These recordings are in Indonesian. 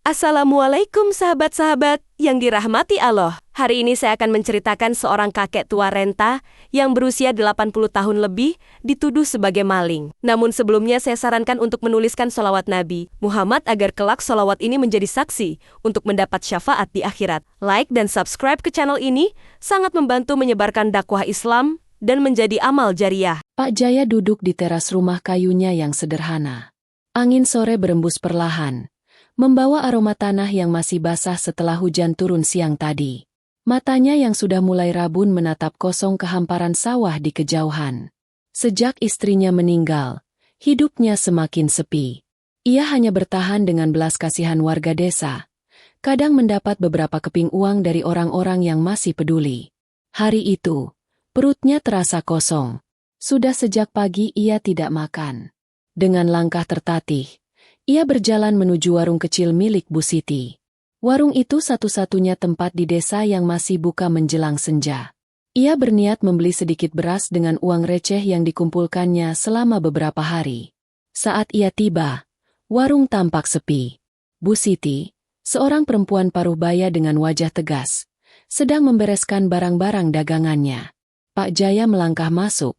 Assalamualaikum sahabat-sahabat yang dirahmati Allah. Hari ini saya akan menceritakan seorang kakek tua renta yang berusia 80 tahun lebih dituduh sebagai maling. Namun sebelumnya saya sarankan untuk menuliskan sholawat Nabi Muhammad agar kelak sholawat ini menjadi saksi untuk mendapat syafaat di akhirat. Like dan subscribe ke channel ini sangat membantu menyebarkan dakwah Islam dan menjadi amal jariah. Pak Jaya duduk di teras rumah kayunya yang sederhana. Angin sore berembus perlahan, membawa aroma tanah yang masih basah setelah hujan turun siang tadi. Matanya yang sudah mulai rabun menatap kosong kehamparan sawah di kejauhan. Sejak istrinya meninggal, hidupnya semakin sepi. Ia hanya bertahan dengan belas kasihan warga desa. Kadang mendapat beberapa keping uang dari orang-orang yang masih peduli. Hari itu, perutnya terasa kosong. Sudah sejak pagi ia tidak makan. Dengan langkah tertatih, ia berjalan menuju warung kecil milik Bu Siti. Warung itu satu-satunya tempat di desa yang masih buka menjelang senja. Ia berniat membeli sedikit beras dengan uang receh yang dikumpulkannya selama beberapa hari. Saat ia tiba, warung tampak sepi. Bu Siti, seorang perempuan paruh baya dengan wajah tegas, sedang membereskan barang-barang dagangannya. Pak Jaya melangkah masuk.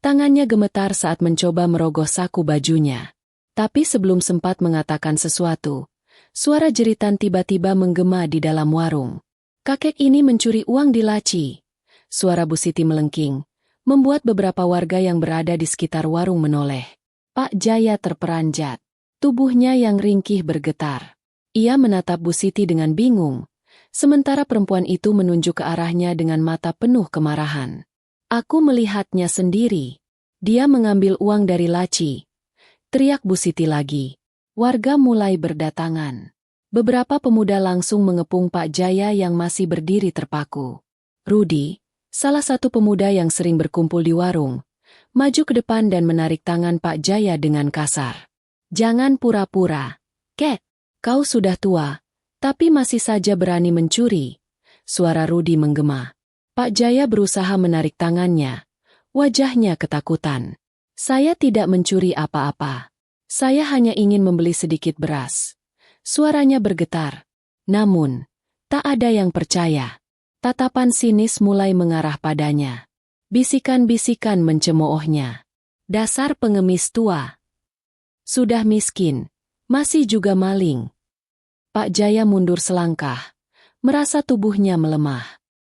Tangannya gemetar saat mencoba merogoh saku bajunya. Tapi sebelum sempat mengatakan sesuatu, suara jeritan tiba-tiba menggema di dalam warung. Kakek ini mencuri uang di laci. Suara Bu Siti melengking, membuat beberapa warga yang berada di sekitar warung menoleh. Pak Jaya terperanjat. Tubuhnya yang ringkih bergetar. Ia menatap Bu Siti dengan bingung, sementara perempuan itu menunjuk ke arahnya dengan mata penuh kemarahan. "Aku melihatnya sendiri. Dia mengambil uang dari laci," teriak Bu Siti lagi. Warga mulai berdatangan. Beberapa pemuda langsung mengepung Pak Jaya yang masih berdiri terpaku. Rudi, salah satu pemuda yang sering berkumpul di warung, maju ke depan dan menarik tangan Pak Jaya dengan kasar. "Jangan pura-pura. Kek, kau sudah tua, tapi masih saja berani mencuri." Suara Rudi menggema. Pak Jaya berusaha menarik tangannya. Wajahnya ketakutan. "Saya tidak mencuri apa-apa. Saya hanya ingin membeli sedikit beras." Suaranya bergetar. Namun, tak ada yang percaya. Tatapan sinis mulai mengarah padanya. Bisikan-bisikan mencemoohnya. "Dasar pengemis tua. Sudah miskin, masih juga maling." Pak Jaya mundur selangkah, merasa tubuhnya melemah.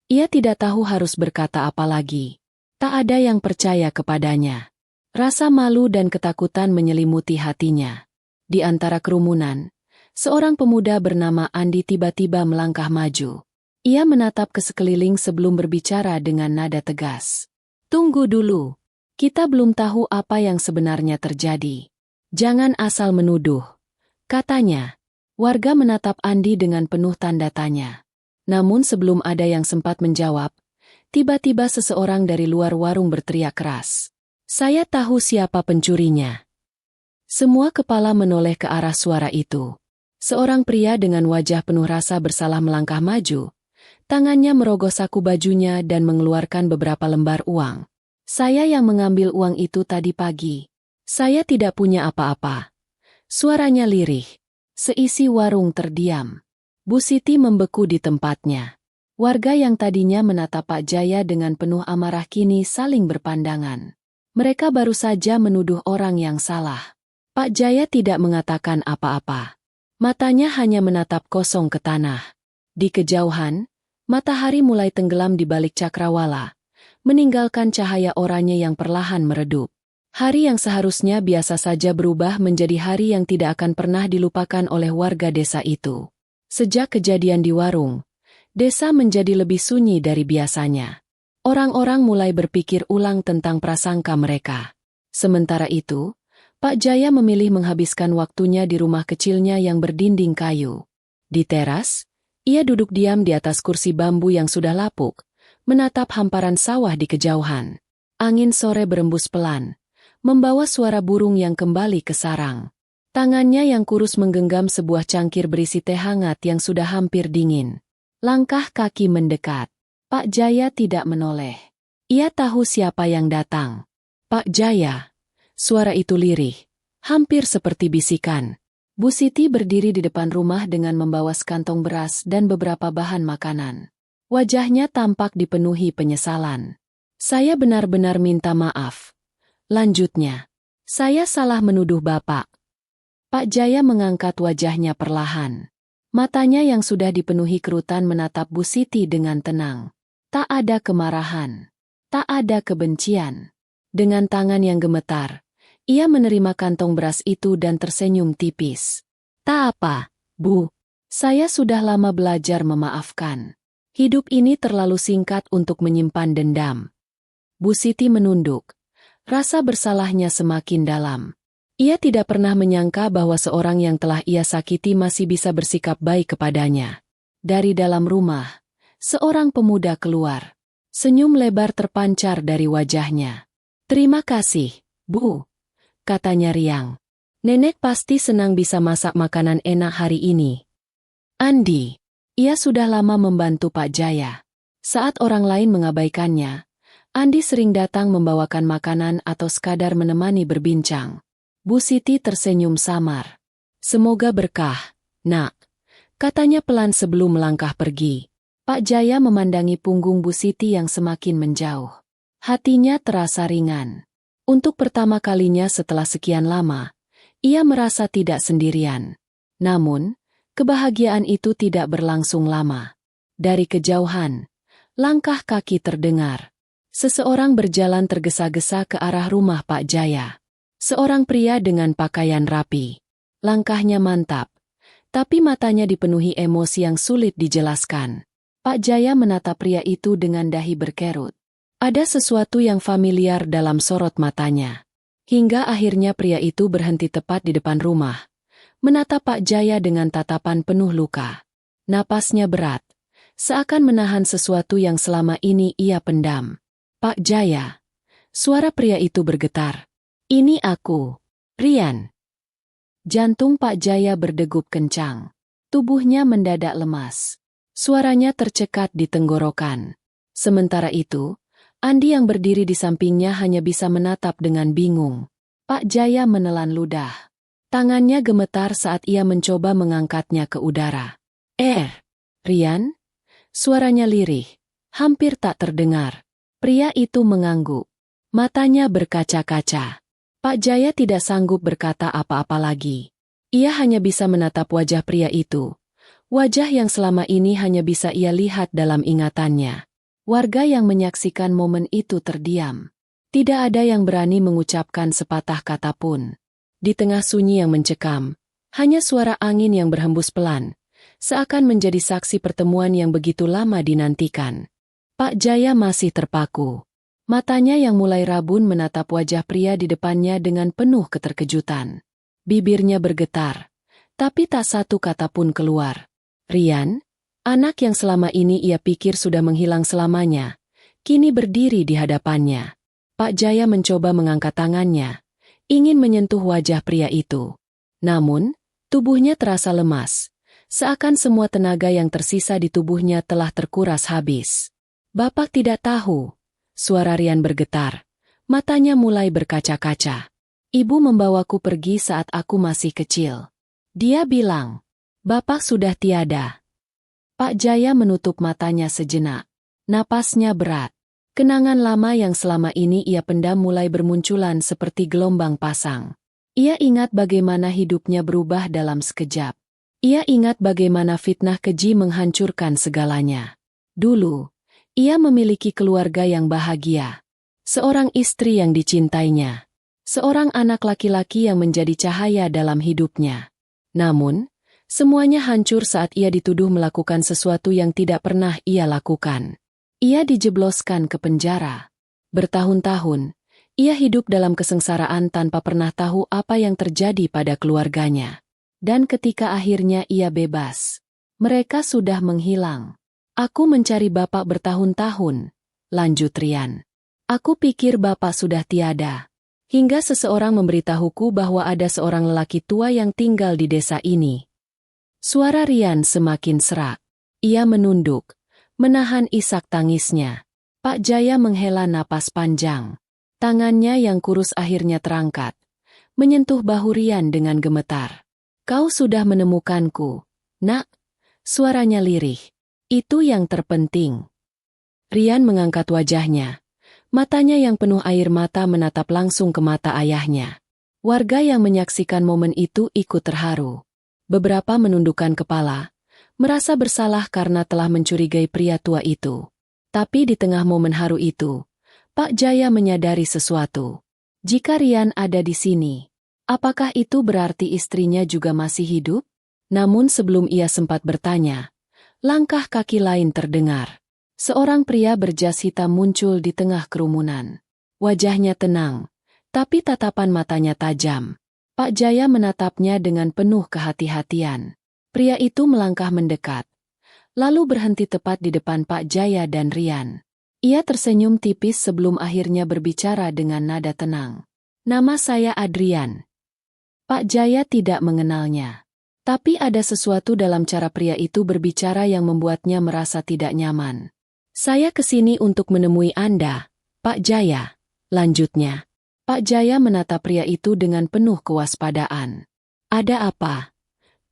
Ia tidak tahu harus berkata apa lagi. Tak ada yang percaya kepadanya. Rasa malu dan ketakutan menyelimuti hatinya. Di antara kerumunan, seorang pemuda bernama Andi tiba-tiba melangkah maju. Ia menatap ke sekeliling sebelum berbicara dengan nada tegas. "Tunggu dulu. Kita belum tahu apa yang sebenarnya terjadi. Jangan asal menuduh," katanya. Warga menatap Andi dengan penuh tanda tanya. Namun sebelum ada yang sempat menjawab, tiba-tiba seseorang dari luar warung berteriak keras. "Saya tahu siapa pencurinya." Semua kepala menoleh ke arah suara itu. Seorang pria dengan wajah penuh rasa bersalah melangkah maju. Tangannya merogoh saku bajunya dan mengeluarkan beberapa lembar uang. "Saya yang mengambil uang itu tadi pagi. Saya tidak punya apa-apa." Suaranya lirih. Seisi warung terdiam. Bu Siti membeku di tempatnya. Warga yang tadinya menatap Pak Jaya dengan penuh amarah kini saling berpandangan. Mereka baru saja menuduh orang yang salah. Pak Jaya tidak mengatakan apa-apa. Matanya hanya menatap kosong ke tanah. Di kejauhan, matahari mulai tenggelam di balik cakrawala, meninggalkan cahaya oranye yang perlahan meredup. Hari yang seharusnya biasa saja berubah menjadi hari yang tidak akan pernah dilupakan oleh warga desa itu. Sejak kejadian di warung, desa menjadi lebih sunyi dari biasanya. Orang-orang mulai berpikir ulang tentang prasangka mereka. Sementara itu, Pak Jaya memilih menghabiskan waktunya di rumah kecilnya yang berdinding kayu. Di teras, ia duduk diam di atas kursi bambu yang sudah lapuk, menatap hamparan sawah di kejauhan. Angin sore berembus pelan, membawa suara burung yang kembali ke sarang. Tangannya yang kurus menggenggam sebuah cangkir berisi teh hangat yang sudah hampir dingin. Langkah kaki mendekat. Pak Jaya tidak menoleh. Ia tahu siapa yang datang. "Pak Jaya." Suara itu lirih, hampir seperti bisikan. Bu Siti berdiri di depan rumah dengan membawa sekantong beras dan beberapa bahan makanan. Wajahnya tampak dipenuhi penyesalan. "Saya benar-benar minta maaf." Lanjutnya, "Saya salah menuduh Bapak." Pak Jaya mengangkat wajahnya perlahan. Matanya yang sudah dipenuhi kerutan menatap Bu Siti dengan tenang. Tak ada kemarahan. Tak ada kebencian. Dengan tangan yang gemetar, ia menerima kantong beras itu dan tersenyum tipis. "Tak apa, Bu. Saya sudah lama belajar memaafkan. Hidup ini terlalu singkat untuk menyimpan dendam." Bu Siti menunduk. Rasa bersalahnya semakin dalam. Ia tidak pernah menyangka bahwa seorang yang telah ia sakiti masih bisa bersikap baik kepadanya. Dari dalam rumah, seorang pemuda keluar. Senyum lebar terpancar dari wajahnya. "Terima kasih, Bu," katanya riang. "Nenek pasti senang bisa masak makanan enak hari ini." Andi. Ia sudah lama membantu Pak Jaya. Saat orang lain mengabaikannya, Andi sering datang membawakan makanan atau sekadar menemani berbincang. Bu Siti tersenyum samar. "Semoga berkah, Nak," katanya pelan sebelum melangkah pergi. Pak Jaya memandangi punggung Bu Siti yang semakin menjauh. Hatinya terasa ringan. Untuk pertama kalinya setelah sekian lama, ia merasa tidak sendirian. Namun, kebahagiaan itu tidak berlangsung lama. Dari kejauhan, langkah kaki terdengar. Seseorang berjalan tergesa-gesa ke arah rumah Pak Jaya. Seorang pria dengan pakaian rapi. Langkahnya mantap, tapi matanya dipenuhi emosi yang sulit dijelaskan. Pak Jaya menatap pria itu dengan dahi berkerut. Ada sesuatu yang familiar dalam sorot matanya. Hingga akhirnya pria itu berhenti tepat di depan rumah. Menatap Pak Jaya dengan tatapan penuh luka. Napasnya berat, seakan menahan sesuatu yang selama ini ia pendam. "Pak Jaya." Suara pria itu bergetar. "Ini aku, Rian." Jantung Pak Jaya berdegup kencang. Tubuhnya mendadak lemas. Suaranya tercekat di tenggorokan. Sementara itu, Andi yang berdiri di sampingnya hanya bisa menatap dengan bingung. Pak Jaya menelan ludah. Tangannya gemetar saat ia mencoba mengangkatnya ke udara. Rian?" Suaranya lirih, hampir tak terdengar. Pria itu mengangguk. Matanya berkaca-kaca. Pak Jaya tidak sanggup berkata apa-apa lagi. Ia hanya bisa menatap wajah pria itu. Wajah yang selama ini hanya bisa ia lihat dalam ingatannya. Warga yang menyaksikan momen itu terdiam. Tidak ada yang berani mengucapkan sepatah kata pun. Di tengah sunyi yang mencekam, hanya suara angin yang berhembus pelan, seakan menjadi saksi pertemuan yang begitu lama dinantikan. Pak Jaya masih terpaku. Matanya yang mulai rabun menatap wajah pria di depannya dengan penuh keterkejutan. Bibirnya bergetar, tapi tak satu kata pun keluar. Rian, anak yang selama ini ia pikir sudah menghilang selamanya, kini berdiri di hadapannya. Pak Jaya mencoba mengangkat tangannya, ingin menyentuh wajah pria itu. Namun, tubuhnya terasa lemas, seakan semua tenaga yang tersisa di tubuhnya telah terkuras habis. "Bapak tidak tahu." Suara Rian bergetar. Matanya mulai berkaca-kaca. "Ibu membawaku pergi saat aku masih kecil. Dia bilang, Bapak sudah tiada." Pak Jaya menutup matanya sejenak. Napasnya berat. Kenangan lama yang selama ini ia pendam mulai bermunculan seperti gelombang pasang. Ia ingat bagaimana hidupnya berubah dalam sekejap. Ia ingat bagaimana fitnah keji menghancurkan segalanya. Dulu, ia memiliki keluarga yang bahagia. Seorang istri yang dicintainya. Seorang anak laki-laki yang menjadi cahaya dalam hidupnya. Namun, semuanya hancur saat ia dituduh melakukan sesuatu yang tidak pernah ia lakukan. Ia dijebloskan ke penjara. Bertahun-tahun, ia hidup dalam kesengsaraan tanpa pernah tahu apa yang terjadi pada keluarganya. Dan ketika akhirnya ia bebas, mereka sudah menghilang. "Aku mencari Bapak bertahun-tahun," lanjut Rian. "Aku pikir Bapak sudah tiada. Hingga seseorang memberitahuku bahwa ada seorang lelaki tua yang tinggal di desa ini." Suara Rian semakin serak. Ia menunduk, menahan isak tangisnya. Pak Jaya menghela napas panjang. Tangannya yang kurus akhirnya terangkat, menyentuh bahu Rian dengan gemetar. Kau sudah menemukanku, nak. Suaranya lirih. Itu yang terpenting. Rian mengangkat wajahnya. Matanya yang penuh air mata menatap langsung ke mata ayahnya. Warga yang menyaksikan momen itu ikut terharu. Beberapa menundukkan kepala, merasa bersalah karena telah mencurigai pria tua itu. Tapi di tengah momen haru itu, Pak Jaya menyadari sesuatu. Jika Rian ada di sini, apakah itu berarti istrinya juga masih hidup? Namun sebelum ia sempat bertanya, langkah kaki lain terdengar. Seorang pria berjas hitam muncul di tengah kerumunan. Wajahnya tenang, tapi tatapan matanya tajam. Pak Jaya menatapnya dengan penuh kehati-hatian. Pria itu melangkah mendekat, lalu berhenti tepat di depan Pak Jaya dan Rian. Ia tersenyum tipis sebelum akhirnya berbicara dengan nada tenang. Nama saya Adrian. Pak Jaya tidak mengenalnya. Tapi ada sesuatu dalam cara pria itu berbicara yang membuatnya merasa tidak nyaman. Saya kesini untuk menemui Anda, Pak Jaya. Lanjutnya, Pak Jaya menatap pria itu dengan penuh kewaspadaan. Ada apa?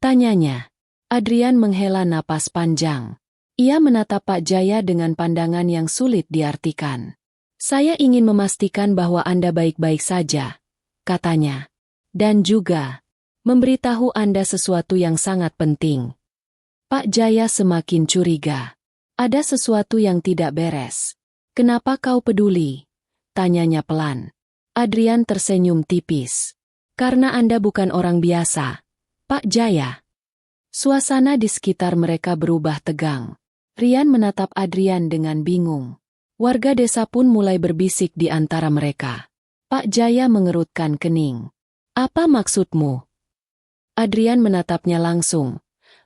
Tanyanya. Adrian menghela napas panjang. Ia menatap Pak Jaya dengan pandangan yang sulit diartikan. Saya ingin memastikan bahwa Anda baik-baik saja, katanya. Dan juga, memberitahu Anda sesuatu yang sangat penting. Pak Jaya semakin curiga. Ada sesuatu yang tidak beres. Kenapa kau peduli? Tanyanya pelan. Adrian tersenyum tipis. Karena Anda bukan orang biasa, Pak Jaya. Suasana di sekitar mereka berubah tegang. Rian menatap Adrian dengan bingung. Warga desa pun mulai berbisik di antara mereka. Pak Jaya mengerutkan kening. Apa maksudmu? Adrian menatapnya langsung,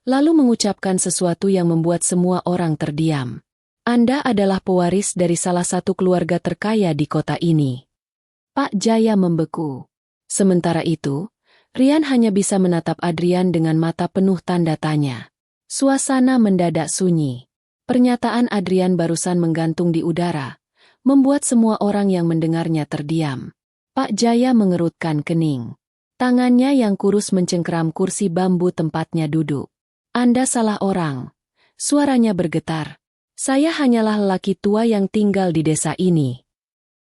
lalu mengucapkan sesuatu yang membuat semua orang terdiam. Anda adalah pewaris dari salah satu keluarga terkaya di kota ini. Pak Jaya membeku. Sementara itu, Rian hanya bisa menatap Adrian dengan mata penuh tanda tanya. Suasana mendadak sunyi. Pernyataan Adrian barusan menggantung di udara, membuat semua orang yang mendengarnya terdiam. Pak Jaya mengerutkan kening. Tangannya yang kurus mencengkeram kursi bambu tempatnya duduk. Anda salah orang. Suaranya bergetar. Saya hanyalah lelaki tua yang tinggal di desa ini.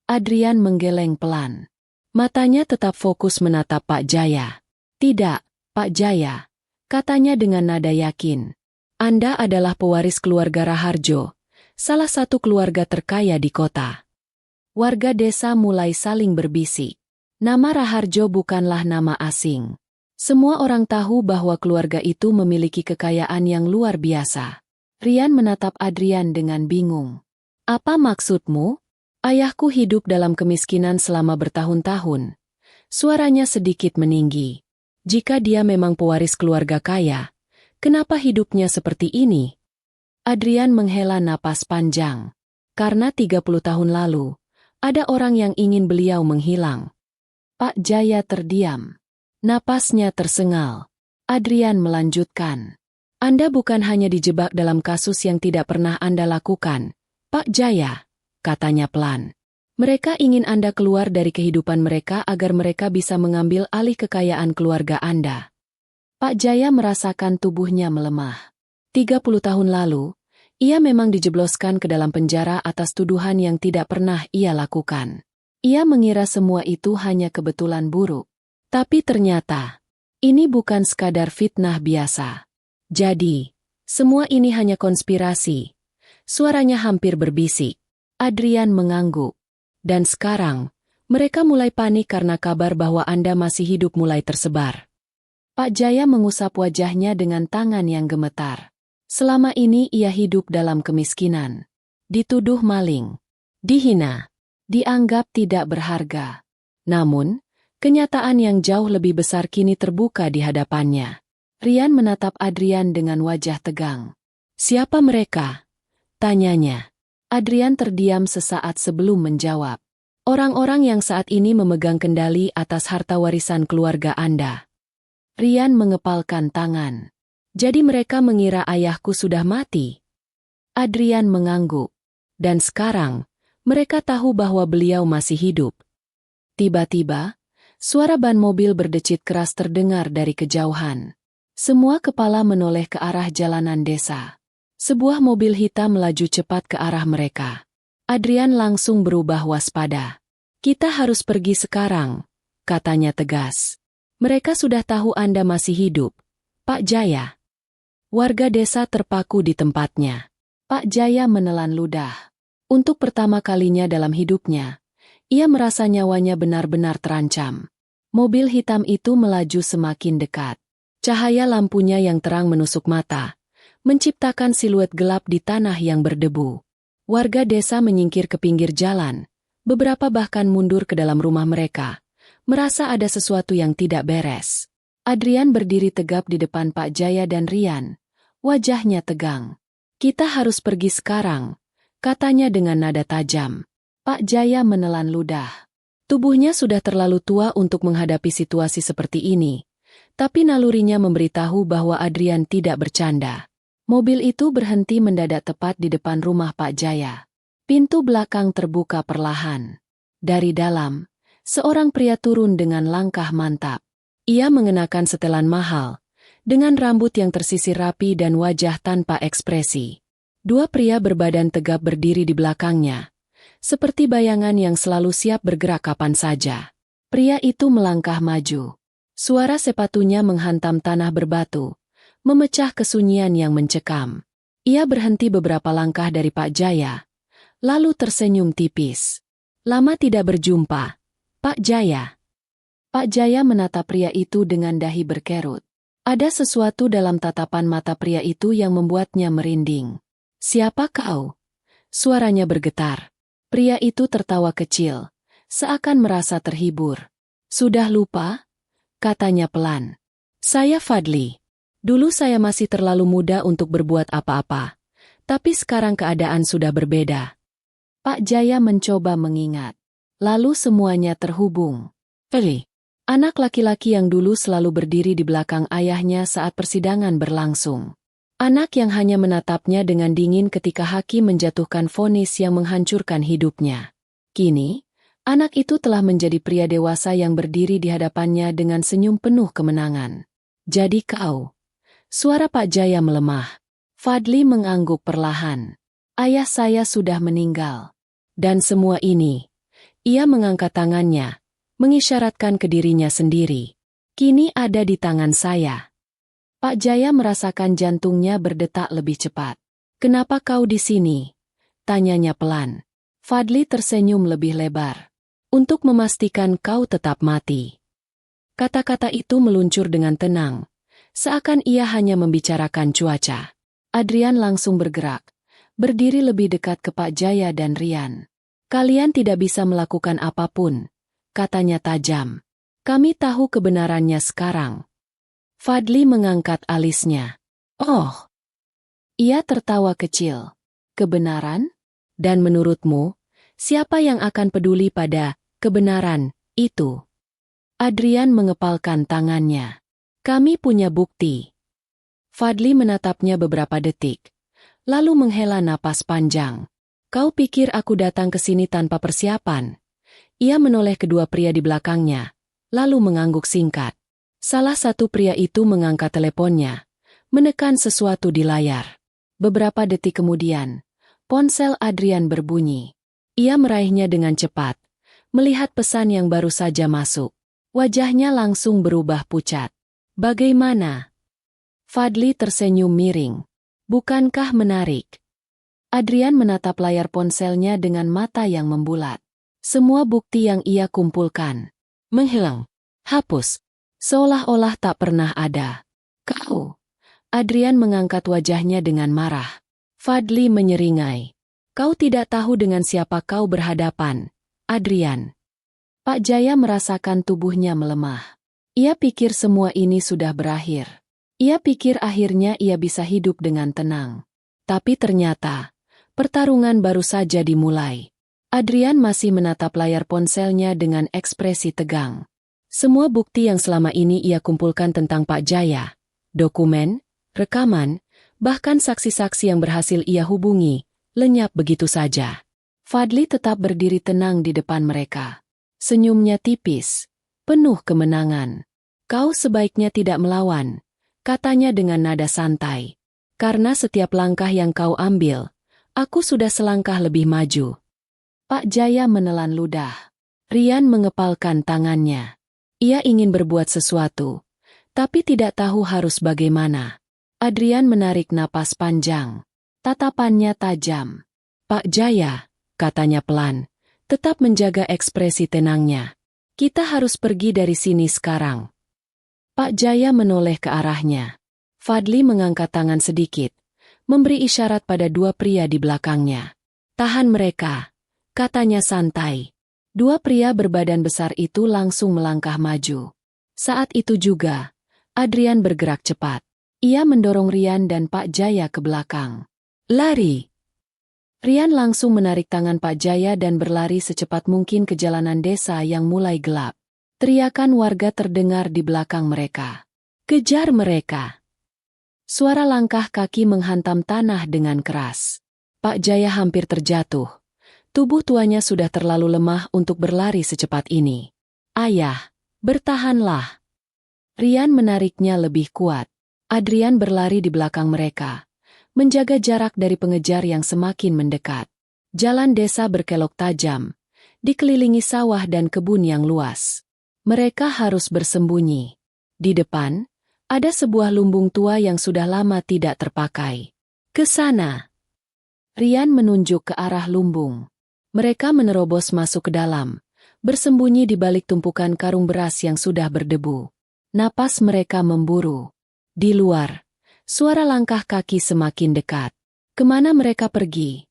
Adrian menggeleng pelan. Matanya tetap fokus menatap Pak Jaya. Tidak, Pak Jaya, katanya dengan nada yakin. Anda adalah pewaris keluarga Raharjo, salah satu keluarga terkaya di kota. Warga desa mulai saling berbisik. Nama Raharjo bukanlah nama asing. Semua orang tahu bahwa keluarga itu memiliki kekayaan yang luar biasa. Rian menatap Adrian dengan bingung. Apa maksudmu? Ayahku hidup dalam kemiskinan selama bertahun-tahun. Suaranya sedikit meninggi. Jika dia memang pewaris keluarga kaya, kenapa hidupnya seperti ini? Adrian menghela napas panjang. Karena 30 tahun lalu, ada orang yang ingin beliau menghilang. Pak Jaya terdiam. Napasnya tersengal. Adrian melanjutkan. Anda bukan hanya dijebak dalam kasus yang tidak pernah Anda lakukan, Pak Jaya, katanya pelan. Mereka ingin Anda keluar dari kehidupan mereka agar mereka bisa mengambil alih kekayaan keluarga Anda. Pak Jaya merasakan tubuhnya melemah. 30 tahun lalu, ia memang dijebloskan ke dalam penjara atas tuduhan yang tidak pernah ia lakukan. Ia mengira semua itu hanya kebetulan buruk. Tapi ternyata, ini bukan sekadar fitnah biasa. Jadi, semua ini hanya konspirasi. Suaranya hampir berbisik. Adrian mengangguk. Dan sekarang, mereka mulai panik karena kabar bahwa Anda masih hidup mulai tersebar. Pak Jaya mengusap wajahnya dengan tangan yang gemetar. Selama ini ia hidup dalam kemiskinan. Dituduh maling. Dihina. Dianggap tidak berharga. Namun, kenyataan yang jauh lebih besar kini terbuka di hadapannya. Rian menatap Adrian dengan wajah tegang. Siapa mereka? Tanyanya. Adrian terdiam sesaat sebelum menjawab. Orang-orang yang saat ini memegang kendali atas harta warisan keluarga Anda. Rian mengepalkan tangan. Jadi mereka mengira ayahku sudah mati? Adrian mengangguk. Dan sekarang, mereka tahu bahwa beliau masih hidup. Tiba-tiba, Suara ban mobil berdecit keras terdengar dari kejauhan. Semua kepala menoleh ke arah jalanan desa. Sebuah mobil hitam melaju cepat ke arah mereka. Adrian langsung berubah waspada. "Kita harus pergi sekarang," katanya tegas. "Mereka sudah tahu Anda masih hidup, Pak Jaya." Warga desa terpaku di tempatnya. Pak Jaya menelan ludah. Untuk pertama kalinya dalam hidupnya, ia merasa nyawanya benar-benar terancam. Mobil hitam itu melaju semakin dekat. Cahaya lampunya yang terang menusuk mata, menciptakan siluet gelap di tanah yang berdebu. Warga desa menyingkir ke pinggir jalan, beberapa bahkan mundur ke dalam rumah mereka, merasa ada sesuatu yang tidak beres. Adrian berdiri tegap di depan Pak Jaya dan Rian, wajahnya tegang. "Kita harus pergi sekarang," katanya dengan nada tajam. Pak Jaya menelan ludah. Tubuhnya sudah terlalu tua untuk menghadapi situasi seperti ini, tapi nalurinya memberitahu bahwa Adrian tidak bercanda. Mobil itu berhenti mendadak tepat di depan rumah Pak Jaya. Pintu belakang terbuka perlahan. Dari dalam, seorang pria turun dengan langkah mantap. Ia mengenakan setelan mahal, dengan rambut yang tersisir rapi dan wajah tanpa ekspresi. Dua pria berbadan tegap berdiri di belakangnya, seperti bayangan yang selalu siap bergerak kapan saja. Pria itu melangkah maju. Suara sepatunya menghantam tanah berbatu, memecah kesunyian yang mencekam. Ia berhenti beberapa langkah dari Pak Jaya, lalu tersenyum tipis. "Lama tidak berjumpa, Pak Jaya." Pak Jaya menatap pria itu dengan dahi berkerut. Ada sesuatu dalam tatapan mata pria itu yang membuatnya merinding. "Siapa kau?" Suaranya bergetar. Pria itu tertawa kecil, seakan merasa terhibur. "Sudah lupa?" katanya pelan. "Saya Fadli. Dulu saya masih terlalu muda untuk berbuat apa-apa, tapi sekarang keadaan sudah berbeda." Pak Jaya mencoba mengingat. Lalu semuanya terhubung. Fadli, anak laki-laki yang dulu selalu berdiri di belakang ayahnya saat persidangan berlangsung. Anak yang hanya menatapnya dengan dingin ketika hakim menjatuhkan vonis yang menghancurkan hidupnya. Kini, anak itu telah menjadi pria dewasa yang berdiri di hadapannya dengan senyum penuh kemenangan. "Jadi kau?" Suara Pak Jaya melemah. Fadli mengangguk perlahan. "Ayah saya sudah meninggal. Dan semua ini," ia mengangkat tangannya, mengisyaratkan ke dirinya sendiri, "kini ada di tangan saya." Pak Jaya merasakan jantungnya berdetak lebih cepat. "Kenapa kau di sini?" tanyanya pelan. Fadli tersenyum lebih lebar. "Untuk memastikan kau tetap mati." Kata-kata itu meluncur dengan tenang, seakan ia hanya membicarakan cuaca. Adrian langsung bergerak, berdiri lebih dekat ke Pak Jaya dan Rian. "Kalian tidak bisa melakukan apapun," katanya tajam. "Kami tahu kebenarannya sekarang." Fadli mengangkat alisnya. "Oh." Ia tertawa kecil. "Kebenaran? Dan menurutmu, siapa yang akan peduli pada kebenaran itu?" Adrian mengepalkan tangannya. "Kami punya bukti." Fadli menatapnya beberapa detik, lalu menghela napas panjang. "Kau pikir aku datang ke sini tanpa persiapan?" Ia menoleh kedua pria di belakangnya, lalu mengangguk singkat. Salah satu pria itu mengangkat teleponnya, menekan sesuatu di layar. Beberapa detik kemudian, ponsel Adrian berbunyi. Ia meraihnya dengan cepat, melihat pesan yang baru saja masuk. Wajahnya langsung berubah pucat. "Bagaimana?" Fadli tersenyum miring. "Bukankah menarik?" Adrian menatap layar ponselnya dengan mata yang membulat. Semua bukti yang ia kumpulkan menghilang, hapus, seolah-olah tak pernah ada. "Kau?" Adrian mengangkat wajahnya dengan marah. Fadli menyeringai. "Kau tidak tahu dengan siapa kau berhadapan, Adrian." Pak Jaya merasakan tubuhnya melemah. Ia pikir semua ini sudah berakhir. Ia pikir akhirnya ia bisa hidup dengan tenang. Tapi ternyata, pertarungan baru saja dimulai. Adrian masih menatap layar ponselnya dengan ekspresi tegang. Semua bukti yang selama ini ia kumpulkan tentang Pak Jaya, dokumen, rekaman, bahkan saksi-saksi yang berhasil ia hubungi, lenyap begitu saja. Fadli tetap berdiri tenang di depan mereka. Senyumnya tipis, penuh kemenangan. Kau sebaiknya tidak melawan, katanya dengan nada santai. Karena setiap langkah yang kau ambil, aku sudah selangkah lebih maju. Pak Jaya menelan ludah. Rian mengepalkan tangannya. Ia ingin berbuat sesuatu, tapi tidak tahu harus bagaimana. Adrian menarik napas panjang. Tatapannya tajam. Pak Jaya, katanya pelan, tetap menjaga ekspresi tenangnya. Kita harus pergi dari sini sekarang. Pak Jaya menoleh ke arahnya. Fadli mengangkat tangan sedikit, memberi isyarat pada dua pria di belakangnya. Tahan mereka, katanya santai. Dua pria berbadan besar itu langsung melangkah maju. Saat itu juga, Adrian bergerak cepat. Ia mendorong Rian dan Pak Jaya ke belakang. Lari! Rian langsung menarik tangan Pak Jaya dan berlari secepat mungkin ke jalanan desa yang mulai gelap. Teriakan warga terdengar di belakang mereka. Kejar mereka! Suara langkah kaki menghantam tanah dengan keras. Pak Jaya hampir terjatuh. Tubuh tuanya sudah terlalu lemah untuk berlari secepat ini. Ayah, bertahanlah. Rian menariknya lebih kuat. Adrian berlari di belakang mereka, menjaga jarak dari pengejar yang semakin mendekat. Jalan desa berkelok tajam, dikelilingi sawah dan kebun yang luas. Mereka harus bersembunyi. Di depan, ada sebuah lumbung tua yang sudah lama tidak terpakai. Ke sana. Rian menunjuk ke arah lumbung. Mereka menerobos masuk ke dalam, bersembunyi di balik tumpukan karung beras yang sudah berdebu. Napas mereka memburu. Di luar, suara langkah kaki semakin dekat. Kemana mereka pergi?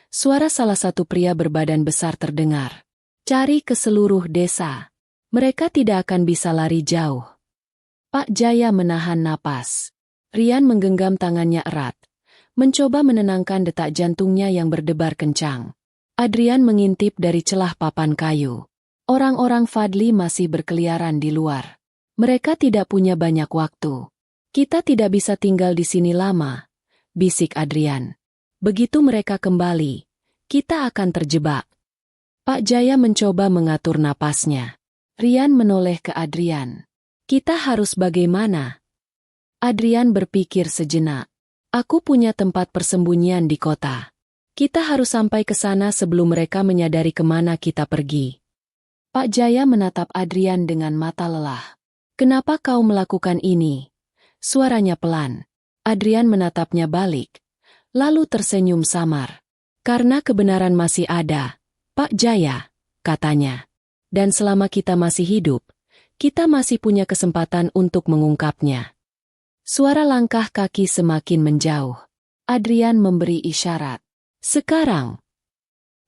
Suara salah satu pria berbadan besar terdengar. Cari ke seluruh desa. Mereka tidak akan bisa lari jauh. Pak Jaya menahan napas. Rian menggenggam tangannya erat, mencoba menenangkan detak jantungnya yang berdebar kencang. Adrian mengintip dari celah papan kayu. Orang-orang Fadli masih berkeliaran di luar. Mereka tidak punya banyak waktu. Kita tidak bisa tinggal di sini lama, bisik Adrian. Begitu mereka kembali, kita akan terjebak. Pak Jaya mencoba mengatur napasnya. Rian menoleh ke Adrian. Kita harus bagaimana? Adrian berpikir sejenak. Aku punya tempat persembunyian di kota. Kita harus sampai ke sana sebelum mereka menyadari kemana kita pergi. Pak Jaya menatap Adrian dengan mata lelah. Kenapa kau melakukan ini? Suaranya pelan. Adrian menatapnya balik, lalu tersenyum samar. Karena kebenaran masih ada, Pak Jaya, katanya. Dan selama kita masih hidup, kita masih punya kesempatan untuk mengungkapnya. Suara langkah kaki semakin menjauh. Adrian memberi isyarat. Sekarang.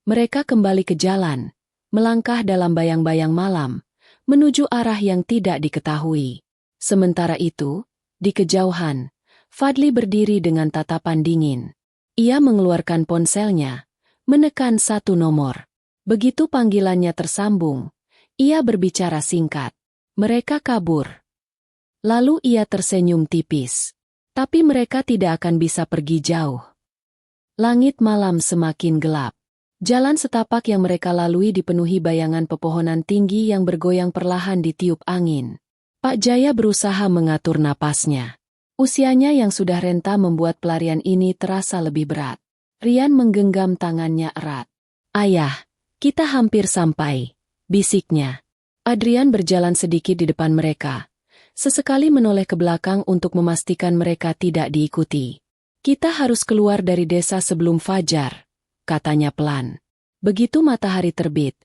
Mereka kembali ke jalan, melangkah dalam bayang-bayang malam, menuju arah yang tidak diketahui. Sementara itu, di kejauhan, Fadli berdiri dengan tatapan dingin. Ia mengeluarkan ponselnya, menekan satu nomor. Begitu panggilannya tersambung, ia berbicara singkat. Mereka kabur. Lalu ia tersenyum tipis. Tapi mereka tidak akan bisa pergi jauh. Langit malam semakin gelap. Jalan setapak yang mereka lalui dipenuhi bayangan pepohonan tinggi yang bergoyang perlahan ditiup angin. Pak Jaya berusaha mengatur napasnya. Usianya yang sudah renta membuat pelarian ini terasa lebih berat. Rian menggenggam tangannya erat. Ayah, kita hampir sampai, bisiknya. Adrian berjalan sedikit di depan mereka. Sesekali menoleh ke belakang untuk memastikan mereka tidak diikuti. Kita harus keluar dari desa sebelum fajar, katanya pelan. Begitu matahari terbit,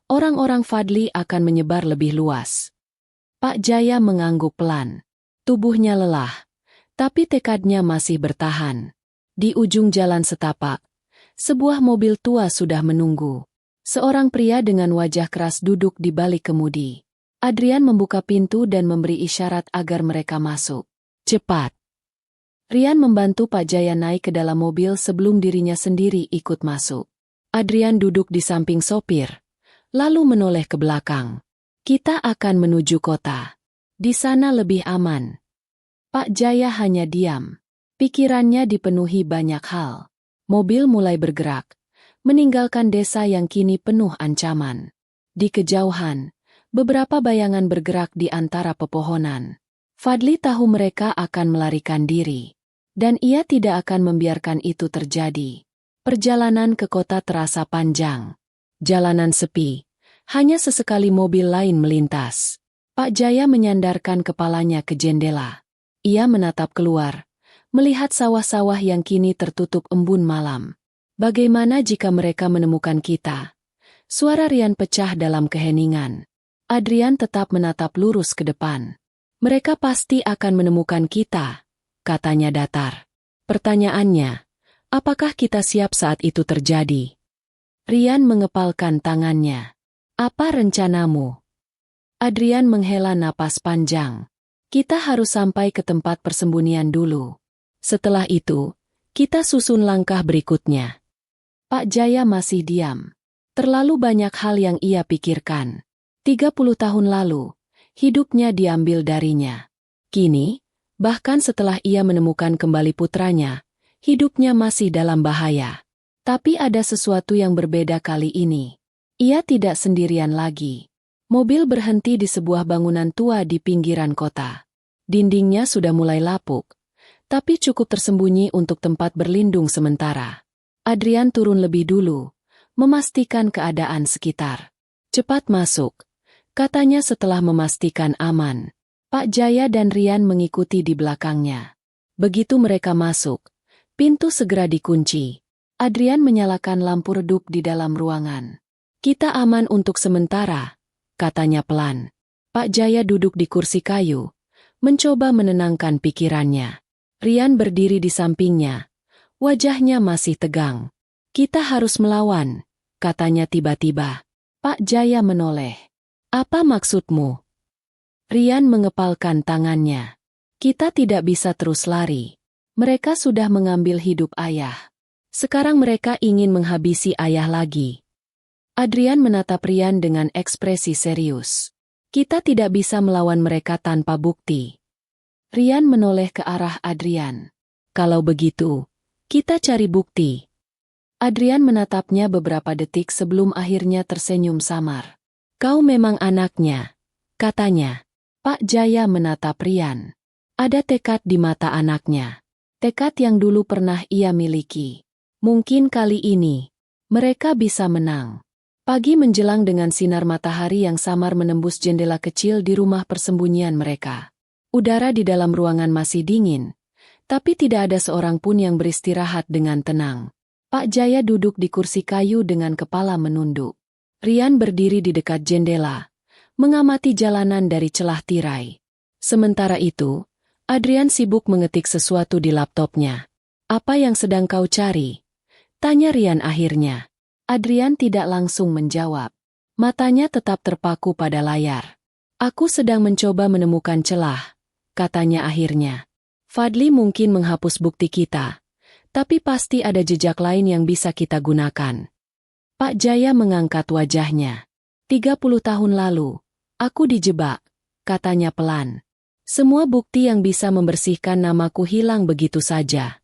orang-orang Fadli akan menyebar lebih luas. Pak Jaya mengangguk pelan. Tubuhnya lelah, tapi tekadnya masih bertahan. Di ujung jalan setapak, sebuah mobil tua sudah menunggu. Seorang pria dengan wajah keras duduk di balik kemudi. Adrian membuka pintu dan memberi isyarat agar mereka masuk. Cepat. Rian membantu Pak Jaya naik ke dalam mobil sebelum dirinya sendiri ikut masuk. Adrian duduk di samping sopir, lalu menoleh ke belakang. Kita akan menuju kota. Di sana lebih aman. Pak Jaya hanya diam. Pikirannya dipenuhi banyak hal. Mobil mulai bergerak, meninggalkan desa yang kini penuh ancaman. Di kejauhan, Beberapa bayangan bergerak di antara pepohonan. Fadli tahu mereka akan melarikan diri. Dan ia tidak akan membiarkan itu terjadi. Perjalanan ke kota terasa panjang. Jalanan sepi. Hanya sesekali mobil lain melintas. Pak Jaya menyandarkan kepalanya ke jendela. Ia menatap keluar, melihat sawah-sawah yang kini tertutup embun malam. Bagaimana jika mereka menemukan kita? Suara Rian pecah dalam keheningan. Adrian tetap menatap lurus ke depan. Mereka pasti akan menemukan kita, katanya datar. Pertanyaannya, apakah kita siap saat itu terjadi? Rian mengepalkan tangannya. Apa rencanamu? Adrian menghela napas panjang. Kita harus sampai ke tempat persembunyian dulu. Setelah itu, kita susun langkah berikutnya. Pak Jaya masih diam. Terlalu banyak hal yang ia pikirkan. 30 tahun lalu, hidupnya diambil darinya. Kini, bahkan setelah ia menemukan kembali putranya, hidupnya masih dalam bahaya. Tapi ada sesuatu yang berbeda kali ini. Ia tidak sendirian lagi. Mobil berhenti di sebuah bangunan tua di pinggiran kota. Dindingnya sudah mulai lapuk, tapi cukup tersembunyi untuk tempat berlindung sementara. Adrian turun lebih dulu, memastikan keadaan sekitar. Cepat masuk, katanya setelah memastikan aman. Pak Jaya dan Rian mengikuti di belakangnya. Begitu mereka masuk, pintu segera dikunci. Adrian menyalakan lampu redup di dalam ruangan. Kita aman untuk sementara, katanya pelan. Pak Jaya duduk di kursi kayu, mencoba menenangkan pikirannya. Rian berdiri di sampingnya. Wajahnya masih tegang. Kita harus melawan, katanya tiba-tiba. Pak Jaya menoleh. Apa maksudmu? Rian mengepalkan tangannya. Kita tidak bisa terus lari. Mereka sudah mengambil hidup ayah. Sekarang mereka ingin menghabisi ayah lagi. Adrian menatap Rian dengan ekspresi serius. Kita tidak bisa melawan mereka tanpa bukti. Rian menoleh ke arah Adrian. Kalau begitu, kita cari bukti. Adrian menatapnya beberapa detik sebelum akhirnya tersenyum samar. Kau memang anaknya, katanya. Pak Jaya menatap Rian. Ada tekad di mata anaknya. Tekad yang dulu pernah ia miliki. Mungkin kali ini, mereka bisa menang. Pagi menjelang dengan sinar matahari yang samar menembus jendela kecil di rumah persembunyian mereka. Udara di dalam ruangan masih dingin, tapi tidak ada seorang pun yang beristirahat dengan tenang. Pak Jaya duduk di kursi kayu dengan kepala menunduk. Rian berdiri di dekat jendela, mengamati jalanan dari celah tirai. Sementara itu, Adrian sibuk mengetik sesuatu di laptopnya. Apa yang sedang kau cari? Tanya Rian akhirnya. Adrian tidak langsung menjawab. Matanya tetap terpaku pada layar. Aku sedang mencoba menemukan celah, katanya akhirnya. Fadli mungkin menghapus bukti kita, tapi pasti ada jejak lain yang bisa kita gunakan. Pak Jaya mengangkat wajahnya. 30 tahun lalu, aku dijebak, katanya pelan. Semua bukti yang bisa membersihkan namaku hilang begitu saja.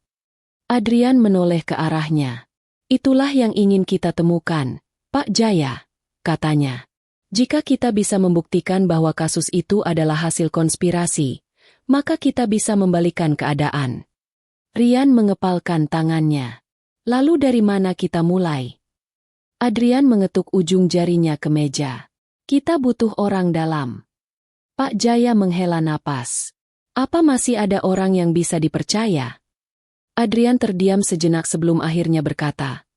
Adrian menoleh ke arahnya. Itulah yang ingin kita temukan, Pak Jaya, katanya. Jika kita bisa membuktikan bahwa kasus itu adalah hasil konspirasi, maka kita bisa membalikan keadaan. Rian mengepalkan tangannya. Lalu dari mana kita mulai? Adrian mengetuk ujung jarinya ke meja. Kita butuh orang dalam. Pak Jaya menghela napas. Apa masih ada orang yang bisa dipercaya? Adrian terdiam sejenak sebelum akhirnya berkata,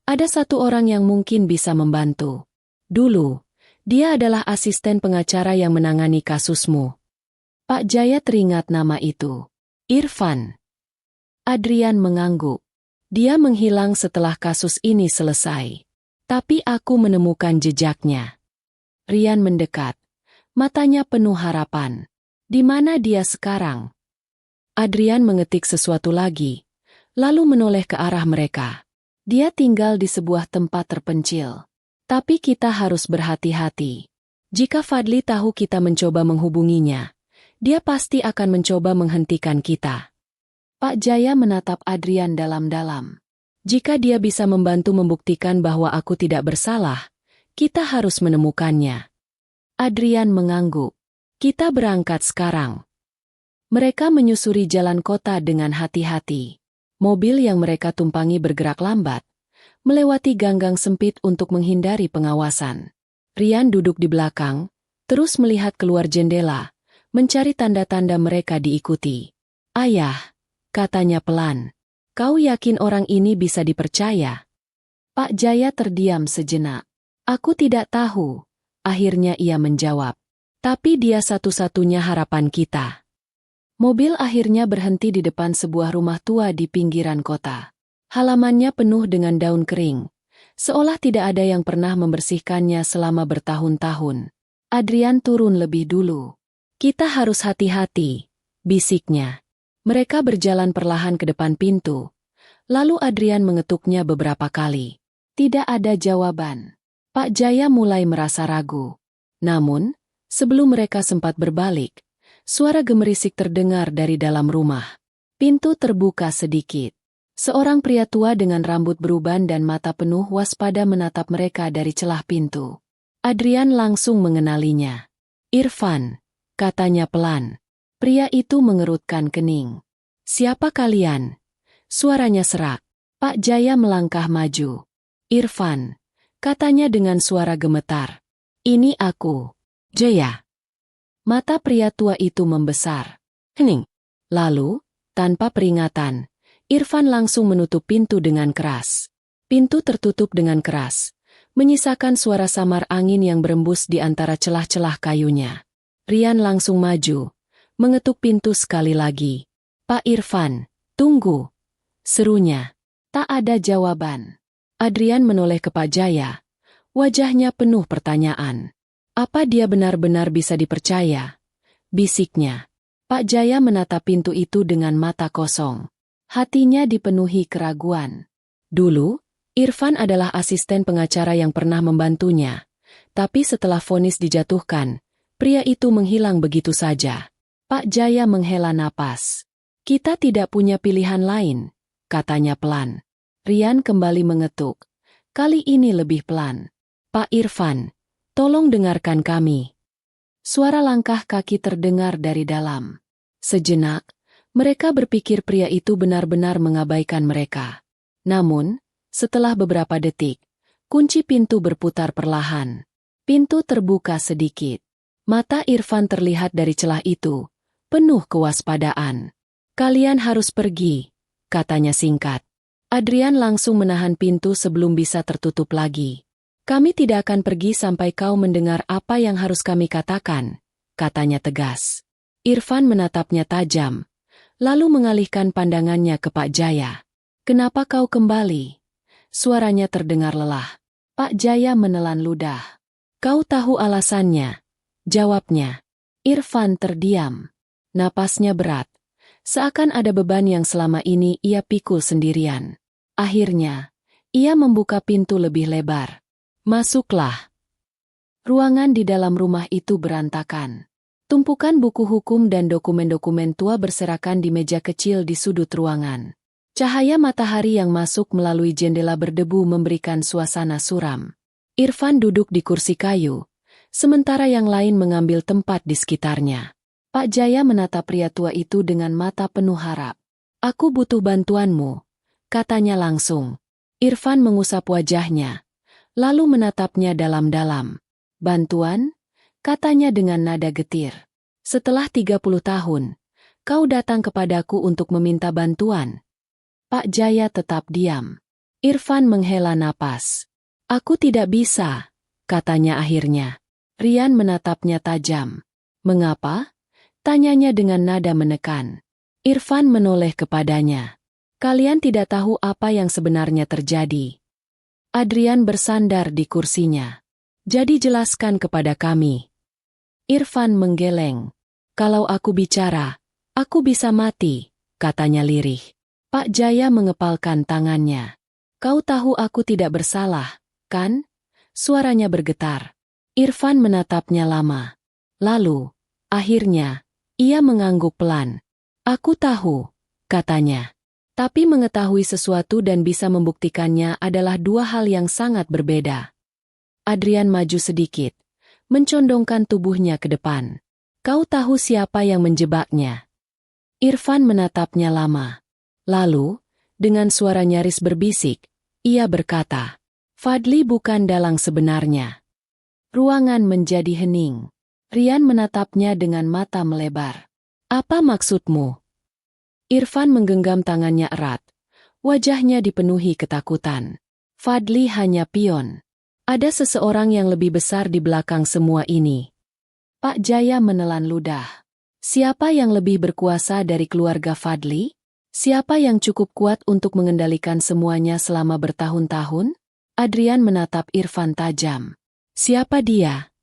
ada satu orang yang mungkin bisa membantu. Dulu, dia adalah asisten pengacara yang menangani kasusmu. Pak Jaya teringat nama itu. Irfan. Adrian mengangguk. Dia menghilang setelah kasus ini selesai. Tapi aku menemukan jejaknya. Rian mendekat. Matanya penuh harapan. Di mana dia sekarang? Adrian mengetik sesuatu lagi, lalu menoleh ke arah mereka. Dia tinggal di sebuah tempat terpencil. Tapi kita harus berhati-hati. Jika Fadli tahu kita mencoba menghubunginya, dia pasti akan mencoba menghentikan kita. Pak Jaya menatap Adrian dalam-dalam. Jika dia bisa membantu membuktikan bahwa aku tidak bersalah, kita harus menemukannya. Adrian mengangguk. Kita berangkat sekarang. Mereka menyusuri jalan kota dengan hati-hati. Mobil yang mereka tumpangi bergerak lambat, melewati ganggang sempit untuk menghindari pengawasan. Rian duduk di belakang, terus melihat keluar jendela, mencari tanda-tanda mereka diikuti. Ayah, katanya pelan, kau yakin orang ini bisa dipercaya? Pak Jaya terdiam sejenak. Aku tidak tahu, akhirnya ia menjawab. Tapi dia satu-satunya harapan kita. Mobil akhirnya berhenti di depan sebuah rumah tua di pinggiran kota. Halamannya penuh dengan daun kering, seolah tidak ada yang pernah membersihkannya selama bertahun-tahun. Adrian turun lebih dulu. Kita harus hati-hati, bisiknya. Mereka berjalan perlahan ke depan pintu. Lalu Adrian mengetuknya beberapa kali. Tidak ada jawaban. Pak Jaya mulai merasa ragu. Namun, sebelum mereka sempat berbalik, suara gemerisik terdengar dari dalam rumah. Pintu terbuka sedikit. Seorang pria tua dengan rambut beruban dan mata penuh waspada menatap mereka dari celah pintu. Adrian langsung mengenalinya. Irfan, katanya pelan. Pria itu mengerutkan kening. Siapa kalian? Suaranya serak. Pak Jaya melangkah maju. Irfan, katanya dengan suara gemetar. Ini aku, Jaya. Mata pria tua itu membesar. Hening. Lalu, tanpa peringatan, Irfan langsung menutup pintu dengan keras. Pintu tertutup dengan keras, menyisakan suara samar angin yang berembus di antara celah-celah kayunya. Rian langsung maju, mengetuk pintu sekali lagi. Pak Irfan, tunggu, serunya. Tak ada jawaban. Adrian menoleh ke Pak Jaya. Wajahnya penuh pertanyaan. Apa dia benar-benar bisa dipercaya? Bisiknya. Pak Jaya menatap pintu itu dengan mata kosong. Hatinya dipenuhi keraguan. Dulu, Irfan adalah asisten pengacara yang pernah membantunya. Tapi setelah vonis dijatuhkan, pria itu menghilang begitu saja. Pak Jaya menghela napas. Kita tidak punya pilihan lain, katanya pelan. Rian kembali mengetuk. Kali ini lebih pelan. Pak Irfan, tolong dengarkan kami. Suara langkah kaki terdengar dari dalam. Sejenak, mereka berpikir pria itu benar-benar mengabaikan mereka. Namun, setelah beberapa detik, kunci pintu berputar perlahan. Pintu terbuka sedikit. Mata Irfan terlihat dari celah itu, penuh kewaspadaan. Kalian harus pergi, katanya singkat. Adrian langsung menahan pintu sebelum bisa tertutup lagi. Kami tidak akan pergi sampai kau mendengar apa yang harus kami katakan, katanya tegas. Irfan menatapnya tajam, lalu mengalihkan pandangannya ke Pak Jaya. Kenapa kau kembali? Suaranya terdengar lelah. Pak Jaya menelan ludah. Kau tahu alasannya, jawabnya. Irfan terdiam. Napasnya berat. Seakan ada beban yang selama ini ia pikul sendirian. Akhirnya, ia membuka pintu lebih lebar. Masuklah. Ruangan di dalam rumah itu berantakan. Tumpukan buku hukum dan dokumen-dokumen tua berserakan di meja kecil di sudut ruangan. Cahaya matahari yang masuk melalui jendela berdebu memberikan suasana suram. Irfan duduk di kursi kayu, sementara yang lain mengambil tempat di sekitarnya. Pak Jaya menatap pria tua itu dengan mata penuh harap. Aku butuh bantuanmu, katanya langsung. Irfan mengusap wajahnya, lalu menatapnya dalam-dalam. Bantuan? Katanya dengan nada getir. Setelah 30 tahun, kau datang kepadaku untuk meminta bantuan. Pak Jaya tetap diam. Irfan menghela napas. Aku tidak bisa, katanya akhirnya. Rian menatapnya tajam. Mengapa? Tanyanya dengan nada menekan. Irfan menoleh kepadanya. Kalian tidak tahu apa yang sebenarnya terjadi. Adrian bersandar di kursinya. Jadi jelaskan kepada kami. Irfan menggeleng. Kalau aku bicara, aku bisa mati, katanya lirih. Pak Jaya mengepalkan tangannya. Kau tahu aku tidak bersalah, kan? Suaranya bergetar. Irfan menatapnya lama. Lalu, akhirnya, ia mengangguk pelan. Aku tahu, katanya. Tapi mengetahui sesuatu dan bisa membuktikannya adalah dua hal yang sangat berbeda. Adrian maju sedikit, mencondongkan tubuhnya ke depan. Kau tahu siapa yang menjebaknya? Irfan menatapnya lama. Lalu, dengan suara nyaris berbisik, ia berkata, Fadli bukan dalang sebenarnya. Ruangan menjadi hening. Rian menatapnya dengan mata melebar. Apa maksudmu? Irfan menggenggam tangannya erat. Wajahnya dipenuhi ketakutan. Fadli hanya pion. Ada seseorang yang lebih besar di belakang semua ini. Pak Jaya menelan ludah. Siapa yang lebih berkuasa dari keluarga Fadli? Siapa yang cukup kuat untuk mengendalikan semuanya selama bertahun-tahun? Adrian menatap Irfan tajam. Siapa dia?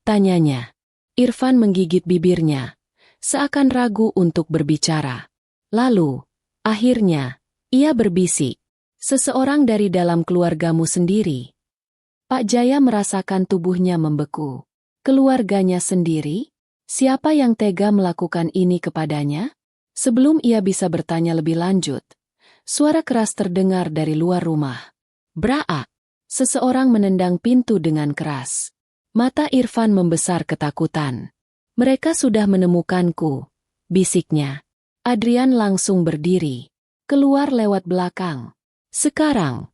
Tanyanya. Irfan menggigit bibirnya, seakan ragu untuk berbicara. Lalu, akhirnya, ia berbisik. Seseorang dari dalam keluargamu sendiri. Pak Jaya merasakan tubuhnya membeku. Keluarganya sendiri? Siapa yang tega melakukan ini kepadanya? Sebelum ia bisa bertanya lebih lanjut, suara keras terdengar dari luar rumah. Braak! Seseorang menendang pintu dengan keras. Mata Irfan membesar ketakutan. Mereka sudah menemukanku, bisiknya. Adrian langsung berdiri, keluar lewat belakang. Sekarang,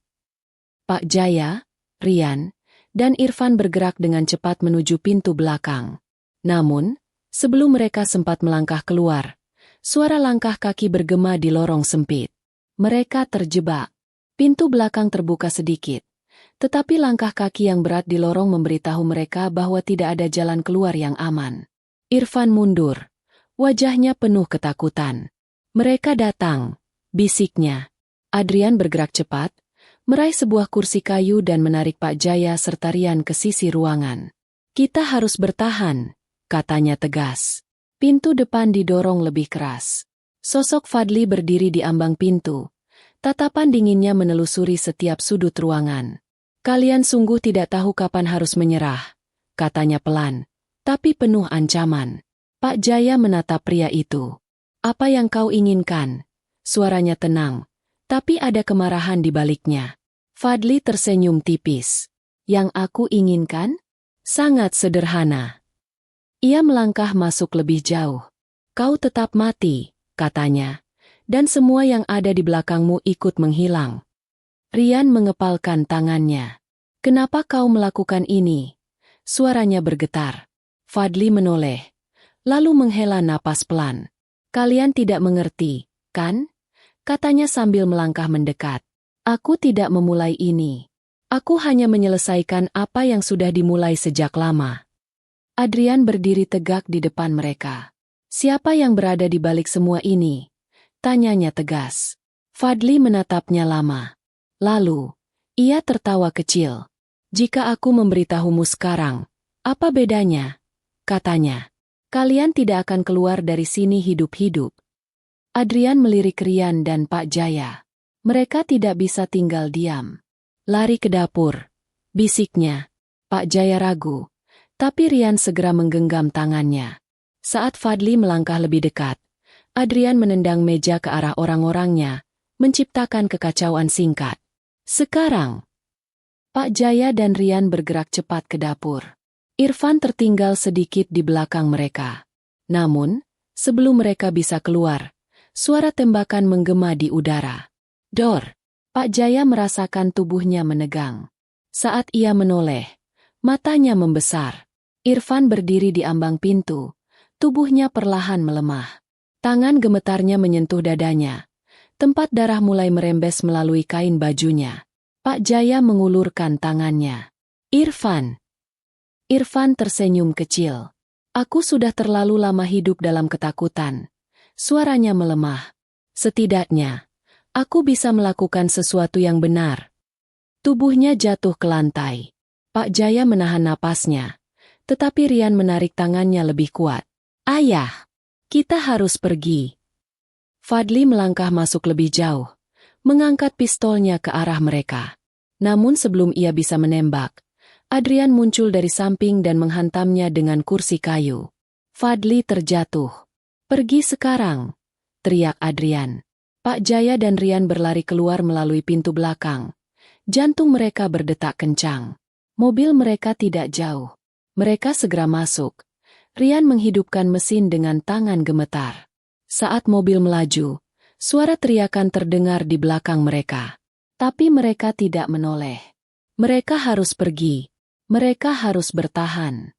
Pak Jaya, Rian, dan Irfan bergerak dengan cepat menuju pintu belakang. Namun, sebelum mereka sempat melangkah keluar, suara langkah kaki bergema di lorong sempit. Mereka terjebak. Pintu belakang terbuka sedikit. Tetapi langkah kaki yang berat di lorong memberitahu mereka bahwa tidak ada jalan keluar yang aman. Irfan mundur. Wajahnya penuh ketakutan. Mereka datang, bisiknya. Adrian bergerak cepat, meraih sebuah kursi kayu dan menarik Pak Jaya serta Rian ke sisi ruangan. Kita harus bertahan, katanya tegas. Pintu depan didorong lebih keras. Sosok Fadli berdiri di ambang pintu. Tatapan dinginnya menelusuri setiap sudut ruangan. Kalian sungguh tidak tahu kapan harus menyerah, katanya pelan, tapi penuh ancaman. Pak Jaya menatap pria itu. Apa yang kau inginkan? Suaranya tenang, tapi ada kemarahan di baliknya. Fadli tersenyum tipis. Yang aku inginkan? Sangat sederhana. Ia melangkah masuk lebih jauh. Kau tetap mati, katanya, dan semua yang ada di belakangmu ikut menghilang. Rian mengepalkan tangannya. Kenapa kau melakukan ini? Suaranya bergetar. Fadli menoleh, lalu menghela napas pelan. Kalian tidak mengerti, kan? Katanya sambil melangkah mendekat. Aku tidak memulai ini. Aku hanya menyelesaikan apa yang sudah dimulai sejak lama. Adrian berdiri tegak di depan mereka. Siapa yang berada di balik semua ini? Tanyanya tegas. Fadli menatapnya lama. Lalu, ia tertawa kecil. Jika aku memberitahumu sekarang, apa bedanya? Katanya. Kalian tidak akan keluar dari sini hidup-hidup. Adrian melirik Rian dan Pak Jaya. Mereka tidak bisa tinggal diam. Lari ke dapur. Bisiknya. Pak Jaya ragu. Tapi Rian segera menggenggam tangannya. Saat Fadli melangkah lebih dekat, Adrian menendang meja ke arah orang-orangnya, menciptakan kekacauan singkat. Sekarang, Pak Jaya dan Rian bergerak cepat ke dapur. Irfan tertinggal sedikit di belakang mereka. Namun, sebelum mereka bisa keluar, suara tembakan menggema di udara. Dor! Pak Jaya merasakan tubuhnya menegang. Saat ia menoleh, matanya membesar. Irfan berdiri di ambang pintu, tubuhnya perlahan melemah. Tangan gemetarnya menyentuh dadanya. Tempat darah mulai merembes melalui kain bajunya. Pak Jaya mengulurkan tangannya. Irfan. Irfan tersenyum kecil. Aku sudah terlalu lama hidup dalam ketakutan. Suaranya melemah. Setidaknya, aku bisa melakukan sesuatu yang benar. Tubuhnya jatuh ke lantai. Pak Jaya menahan napasnya. Tetapi Rian menarik tangannya lebih kuat. Ayah, kita harus pergi. Fadli melangkah masuk lebih jauh, mengangkat pistolnya ke arah mereka. Namun sebelum ia bisa menembak, Adrian muncul dari samping dan menghantamnya dengan kursi kayu. Fadli terjatuh. Pergi sekarang, teriak Adrian. Pak Jaya dan Rian berlari keluar melalui pintu belakang. Jantung mereka berdetak kencang. Mobil mereka tidak jauh. Mereka segera masuk. Rian menghidupkan mesin dengan tangan gemetar. Saat mobil melaju, suara teriakan terdengar di belakang mereka. Tapi mereka tidak menoleh. Mereka harus pergi. Mereka harus bertahan.